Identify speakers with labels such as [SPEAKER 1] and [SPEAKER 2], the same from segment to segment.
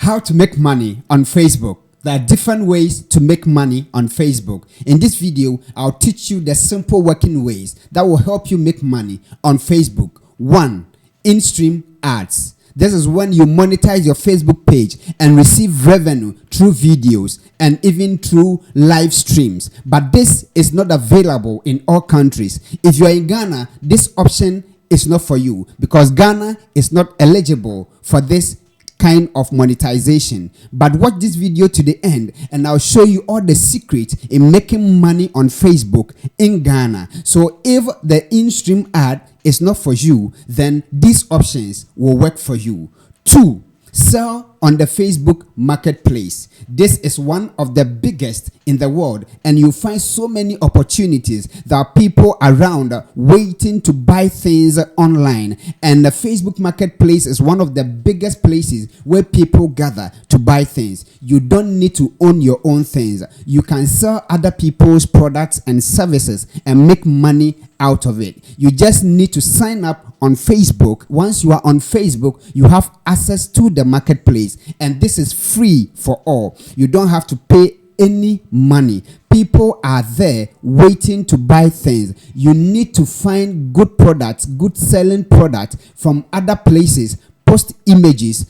[SPEAKER 1] How to make money on Facebook. There are different ways to make money on Facebook. In this video, I'll teach you the simple working ways that will help you make money on Facebook. 1. In-Stram Ads. This is when you monetize your Facebook page and receive revenue through videos and even through live streams. But this is not available in all countries. If you are in Ghana, this option is not for you because Ghana is not eligible for this kind of monetization. But watch this video to the end and I'll show you all the secrets in making money on Facebook in Ghana. So if the in-stream ad is not for you, then these options will work for you. 2. Sell on the Facebook marketplace. This is one of the biggest in the world, and you find so many opportunities. There are people around waiting to buy things online, and the Facebook marketplace is one of the biggest places where people gather to buy things. You don't need to own your own things. You can sell other people's products and services and make money out of it. You just need to sign up on Facebook. Once you are on Facebook, you have access to the marketplace, and this is free for all. You don't have to pay any money. People are there waiting to buy things. You need to find good products, good selling products from other places, post images,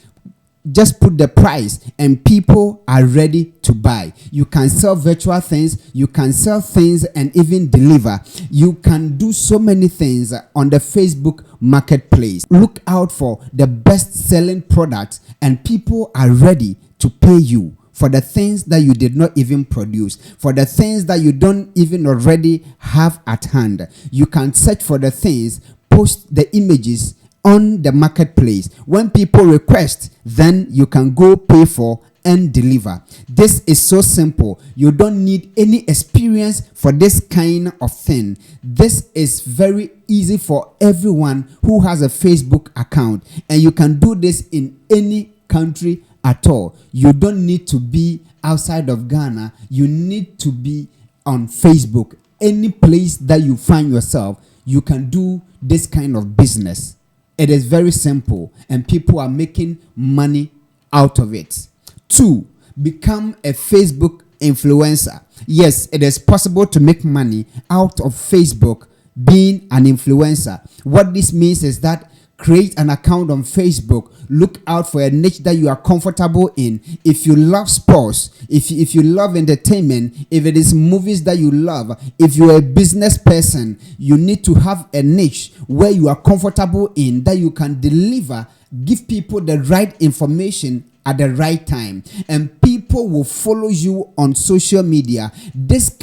[SPEAKER 1] just put the price and people are ready to buy. You can sell virtual things, you can sell things and even deliver. You can do so many things on the Facebook marketplace. Look out for the best selling products and people are ready to pay you for the things that you did not even produce, for the things that you don't even already have at hand. You can search for the things, post the images on the marketplace. When people request, then you can go pay for and deliver. This is so simple. You don't need any experience for this kind of thing. This is very easy for everyone who has a Facebook account, and you can do this in any country at all. You don't need to be outside of Ghana. You need to be on Facebook. Any place that you find yourself, you can do this kind of business. It is very simple and people are making money out of it. 2. Become a Facebook influencer. Yes, it is possible to make money out of Facebook being an influencer. What this means is that create an account on Facebook. Look out for a niche that you are comfortable in. If you love sports, if you love entertainment, if it is movies that you love, if you're a business person, you need to have a niche where you are comfortable in, that you can deliver, give people the right information at the right time, and people will follow you on social media. This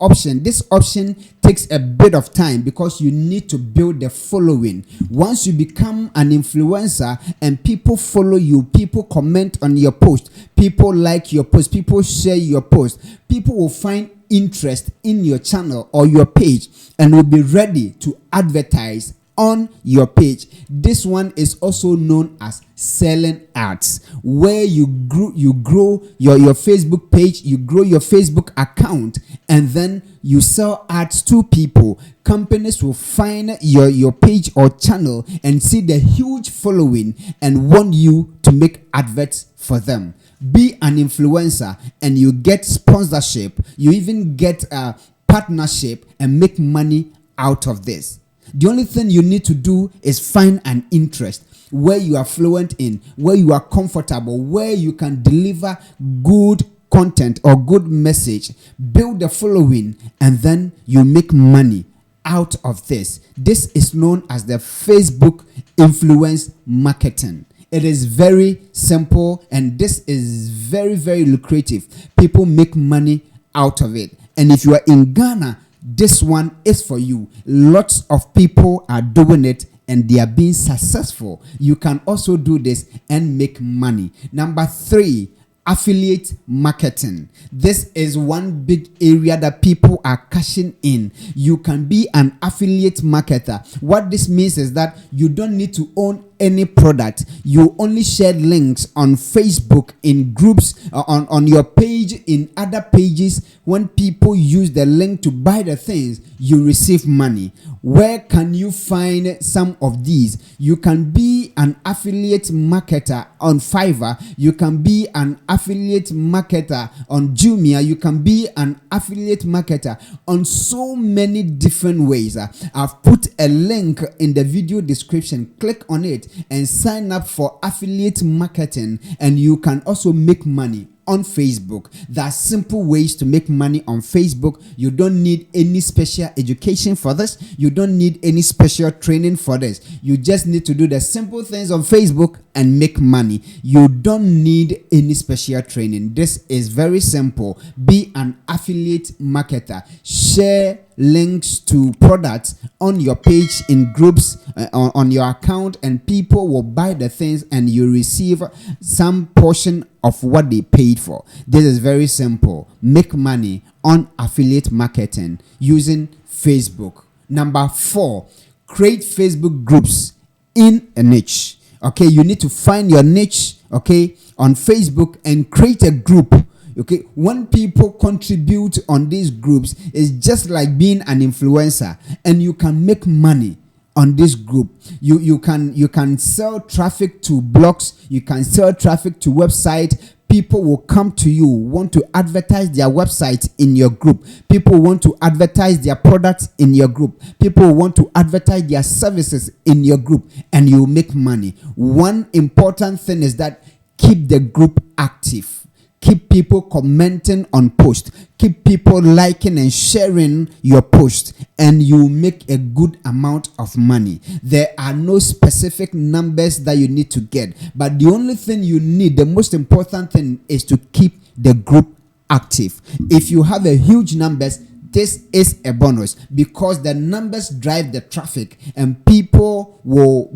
[SPEAKER 1] option takes a bit of time because you need to build the following. Once you become an influencer and people follow you, people comment on your post, people like your post, people share your post, people will find interest in your channel or your page and will be ready to advertise on your page. This one is also known as selling ads, where you grow your Facebook page, you grow your Facebook account, and then you sell ads to people. Companies will find your page or channel and see the huge following and want you to make adverts for them. Be an influencer and you get sponsorship, you even get a partnership and make money out of this. The only thing you need to do is find an interest where you are fluent in, where you are comfortable, where you can deliver good content or good message, build the following, and then you make money out of this. This is known as the Facebook influence marketing. It is very simple and this is very, very lucrative. People make money out of it. And if you are in Ghana, this one is for you. Lots of people are doing it and they are being successful. You can also do this and make money. Number 3, affiliate marketing. This is one big area that people are cashing in. You can be an affiliate marketer. What this means is that you don't need to own any product. You only share links on Facebook, in groups, on your page, in other pages. When people use the link to buy the things, you receive money. Where can you find some of these? You can be an affiliate marketer on Fiverr. You can be an affiliate marketer on Jumia. You can be an affiliate marketer on so many different ways. I've put a link in the video description. Click on it and sign up for affiliate marketing, and you can also make money on Facebook. There are simple ways to make money on Facebook. You don't need any special education for this. You don't need any special training for this. You just need to do the simple things on Facebook and make money. You don't need any special training. This is very simple. Be an affiliate marketer. Share links to products on your page in groups on your account, and people will buy the things and you receive some portion of what they paid for. This is very simple. Make money on affiliate marketing using Facebook. Number 4, create Facebook groups in a niche. Okay, you need to find your niche, okay, on Facebook and create a group. Okay, when people contribute on these groups, it's just like being an influencer, and you can make money on this group. You can sell traffic to blogs, you can sell traffic to website. People will come to you, want to advertise their website in your group. People want to advertise their products in your group. People want to advertise their services in your group, and you make money. One important thing is that keep the group active. Keep people commenting on posts. Keep people liking and sharing your post, and you make a good amount of money. There are no specific numbers that you need to get, but the only thing you need, the most important thing, is to keep the group active. If you have a huge numbers, this is a bonus, because the numbers drive the traffic, and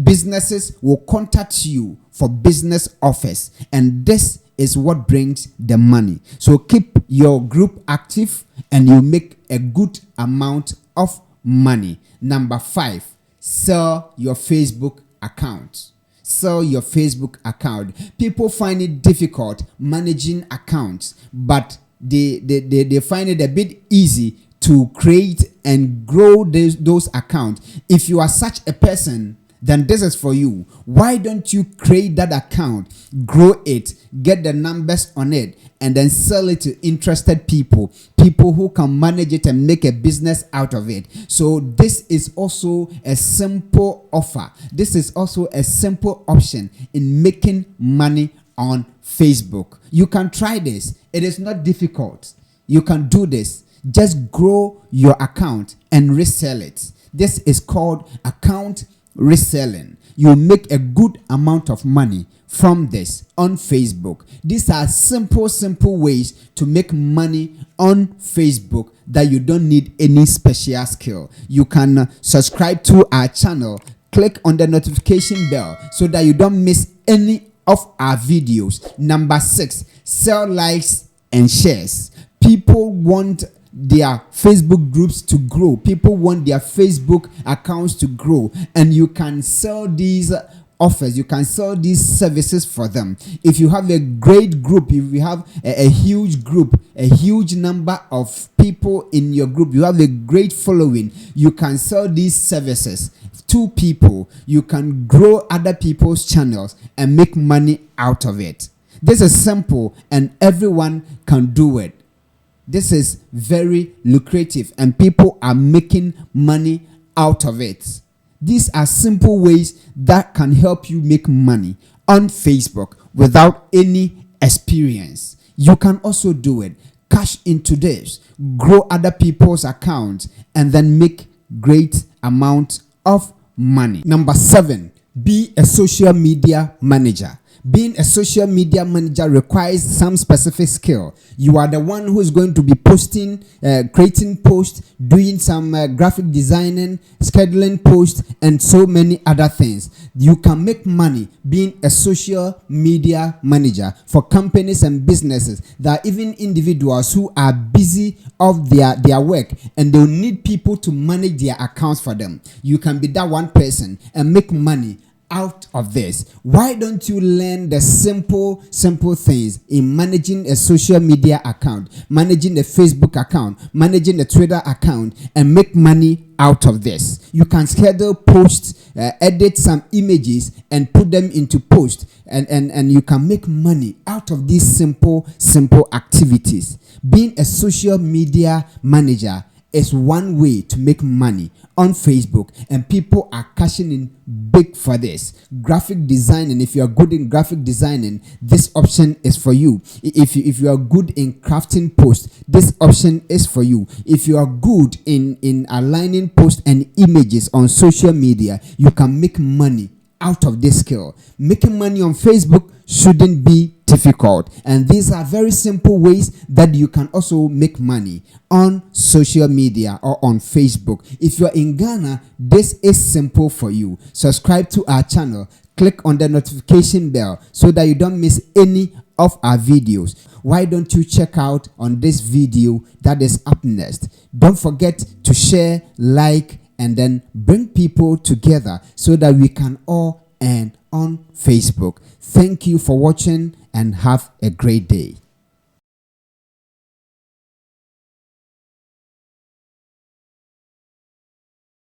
[SPEAKER 1] businesses will contact you for business offers, and this is what brings the money. So keep your group active and you make a good amount of money. Number 5, sell your Facebook account. Sell your Facebook account. People find it difficult managing accounts, but they find it a bit easy to create and grow those accounts. If you are such a person, then this is for you. Why don't you create that account, grow it, get the numbers on it, and then sell it to interested people who can manage it and make a business out of it? So this is also a simple offer. This is also a simple option in making money on Facebook. You can try this. It is not difficult. You can do this. Just grow your account and resell it. This is called account reselling. You make a good amount of money from this on Facebook. These are simple ways to make money on Facebook that you don't need any special skill. You can subscribe to our channel, click on the notification bell so that you don't miss any of our videos. Number 6, sell likes and shares. People want their Facebook groups to grow. People want their Facebook accounts to grow, and you can sell these offers, you can sell these services for them. If you have a great group, if you have a huge group, a huge number of people in your group, you have a great following, you can sell these services to people. You can grow other people's channels and make money out of it. This is simple and everyone can do it. This is very lucrative and people are making money out of it. These are simple ways that can help you make money on Facebook without any experience. You can also do it. Cash into this, grow other people's accounts, and then make great amount of money. Number 7, be a social media manager. Being a social media manager requires some specific skill. You are the one who is going to be posting, creating posts, doing some graphic designing, scheduling posts, and so many other things. You can make money being a social media manager for companies and businesses. There are even individuals who are busy of their work and they'll need people to manage their accounts for them. You can be that one person and make money out of this? Why don't you learn the simple things in managing a social media account, managing a Facebook account, managing a Twitter account, and make money out of this? You can schedule posts, edit some images and put them into post, and you can make money out of these simple activities. Being a social media manager is one way to make money on Facebook, and people are cashing in big for this. Graphic designing, if you are good in graphic designing, this option is for you. If you are good in crafting posts, this option is for you. If you are good in aligning posts and images on social media, you can make money out of this skill. Making money on Facebook shouldn't be difficult, and these are very simple ways that you can also make money on social media or on Facebook. If you're in Ghana, this is simple for you. Subscribe to our channel, click on the notification bell so that you don't miss any of our videos. Why don't you check out on this video that is up next? Don't forget to share, like, and then bring people together so that we can all earn on Facebook. Thank you for watching and have a great day.